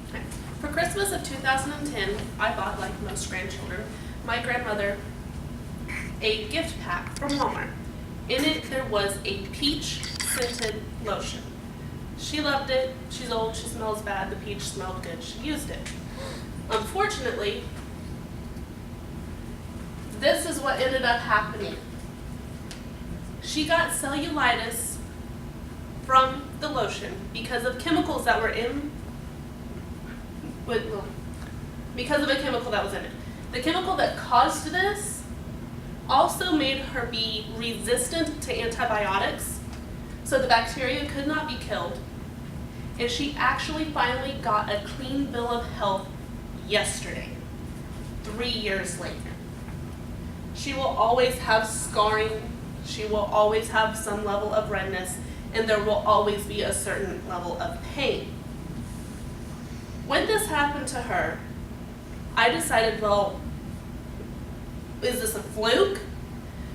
Okay. For Christmas of 2010, I bought, like most grandchildren, my grandmother a gift pack from Walmart. In it, there was a peach scented lotion. She loved it. She's old. She smells bad. The peach smelled good. She used it. Unfortunately, this is what ended up happening. She got cellulitis from the lotion because of chemicals that were in, because of a chemical that was in it. The chemical that caused this also made her be resistant to antibiotics, so the bacteria could not be killed. And she actually finally got a clean bill of health yesterday, 3 years later. She will always have scarring, she will always have some level of redness, and there will always be a certain level of pain. When this happened to her, I decided, well, is this a fluke?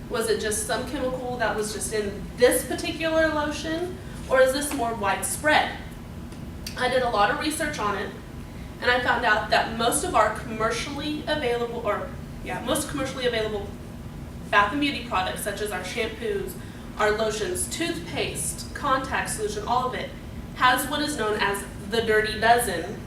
Was it just some chemical that was just in this particular lotion? Or is this more widespread? I did a lot of research on it, and I found out that most commercially available bath and beauty products, such as our shampoos, our lotions, toothpaste, contact solution, all of it, has what is known as the Dirty Dozen,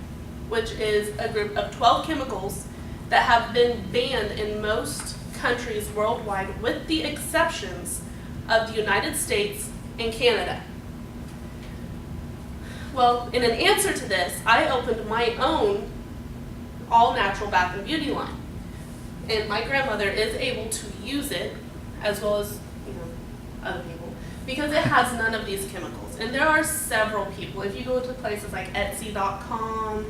which is a group of 12 chemicals that have been banned in most countries worldwide, with the exceptions of the United States and Canada. Well, in an answer to this, I opened my own all-natural bath and beauty line. And my grandmother is able to use it, as well as other people, because it has none of these chemicals. And there are several people, if you go to places like Etsy.com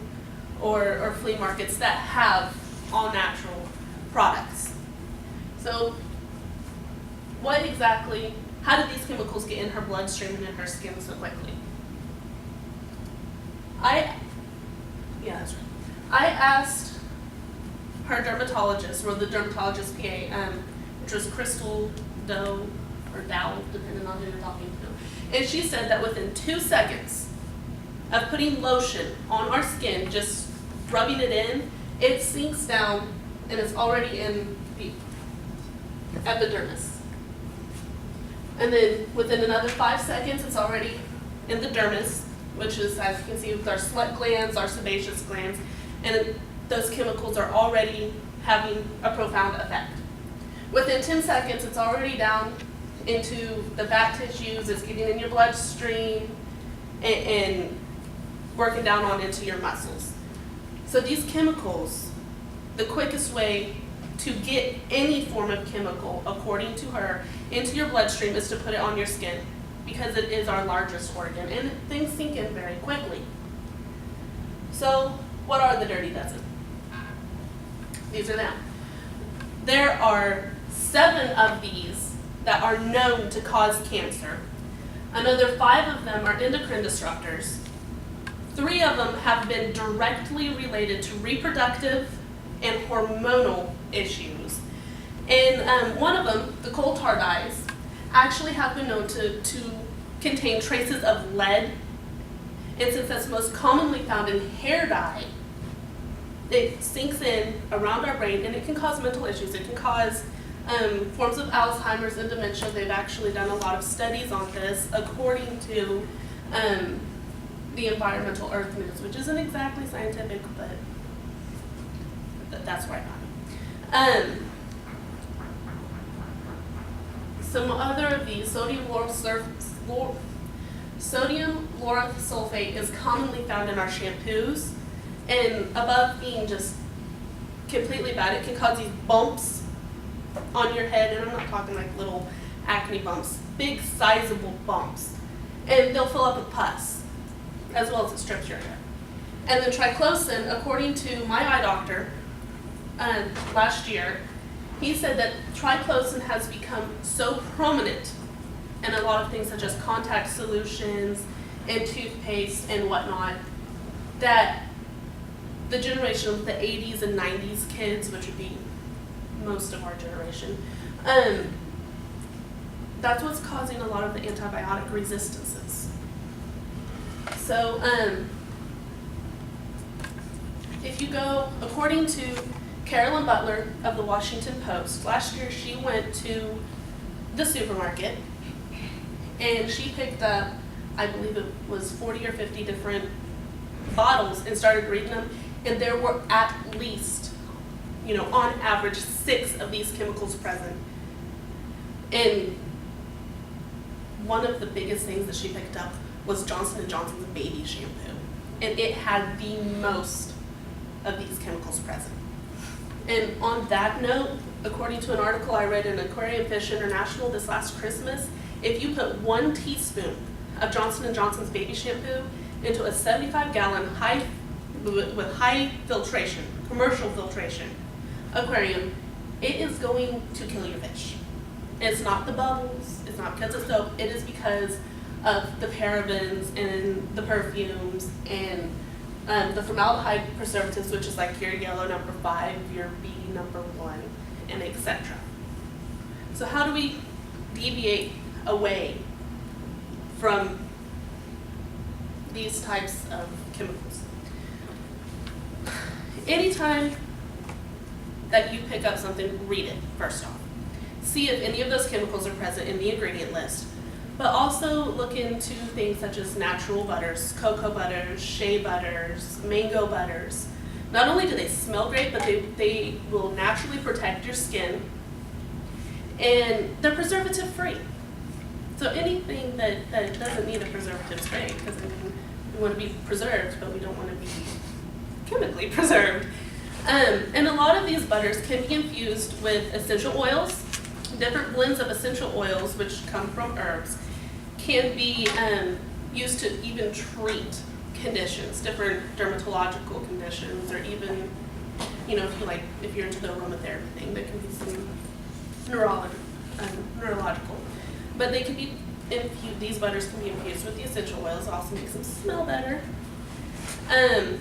or flea markets, that have all-natural products. So how did these chemicals get in her bloodstream and in her skin so quickly? I asked her dermatologist, or the dermatologist PA, which was Crystal Dow, or Dow, depending on who you're talking to. And she said that within 2 seconds of putting lotion on our skin, just rubbing it in, it sinks down and it's already in the epidermis. And then within another 5 seconds, it's already in the dermis, which is, as you can see, with our sweat glands, our sebaceous glands, and those chemicals are already having a profound effect. Within 10 seconds, it's already down into the fat tissues, it's getting in your bloodstream, and working down on into your muscles. So these chemicals, the quickest way to get any form of chemical, according to her, into your bloodstream is to put it on your skin, because it is our largest organ, and things sink in very quickly. So what are the Dirty Dozen? These are them. There are 7 of these that are known to cause cancer. Another 5 of them are endocrine disruptors. 3 of them have been directly related to reproductive and hormonal issues. And one of them, the coal tar dyes, actually have been known to contain traces of lead. And since that's most commonly found in hair dye, it sinks in around our brain, and it can cause mental issues. It can cause forms of Alzheimer's and dementia. They've actually done a lot of studies on this, according to the Environmental Earth News, which isn't exactly scientific, but that's where I got it. Some other of these, sodium lauryl sulfate is commonly found in our shampoos, and above being just completely bad, it can cause these bumps on your head, and I'm not talking like little acne bumps, big sizable bumps, and they'll fill up with pus, as well as it strips your hair. And then triclosan, according to my eye doctor, last year, he said that triclosan has become so prominent in a lot of things such as contact solutions and toothpaste and whatnot, that the generation of the 80s and 90s kids, which would be most of our generation, that's what's causing a lot of the antibiotic resistances. So if you go, according to Carolyn Butler of the Washington Post, last year she went to the supermarket and she picked up, I believe it was 40 or 50 different bottles and started reading them, and there were at least, on average, 6 of these chemicals present. And one of the biggest things that she picked up was Johnson & Johnson's baby shampoo, and it had the most of these chemicals present. And on that note, according to an article I read in Aquarium Fish International this last Christmas, if you put 1 teaspoon of Johnson & Johnson's baby shampoo into a 75-gallon with high filtration, commercial filtration aquarium, it is going to kill your fish. It's not the bubbles, it's not because of soap, it is because of the parabens and the perfumes and the formaldehyde preservatives, which is like your yellow number 5, your B number 1, and etc. So how do we deviate away from these types of chemicals? Anytime that you pick up something, read it first off. See if any of those chemicals are present in the ingredient list, but also look into things such as natural butters, cocoa butters, shea butters, mango butters. Not only do they smell great, but they will naturally protect your skin, and they're preservative free. So anything that doesn't need a preservative is great, because we want to be preserved, but we don't want to be chemically preserved. And a lot of these butters can be infused with essential oils. Different blends of essential oils, which come from herbs, can be used to even treat conditions, different dermatological conditions, or even, if you're into the aromatherapy thing, there can be some neurological. But they can be infused, these butters can be infused with the essential oils, also makes them smell better. And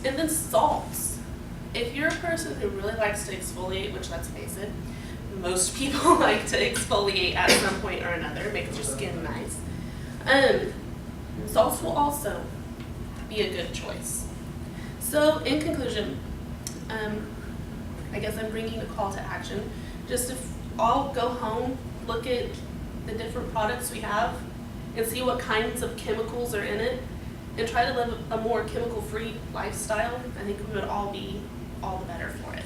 then salts. If you're a person who really likes to exfoliate, which let's face it, most people like to exfoliate at some point or another, makes your skin nice. Salts will also be a good choice. So in conclusion, I guess I'm bringing a call to action. Just if all go home, look at the different products we have and see what kinds of chemicals are in it, and try to live a more chemical-free lifestyle. I think we would all be all the better for it.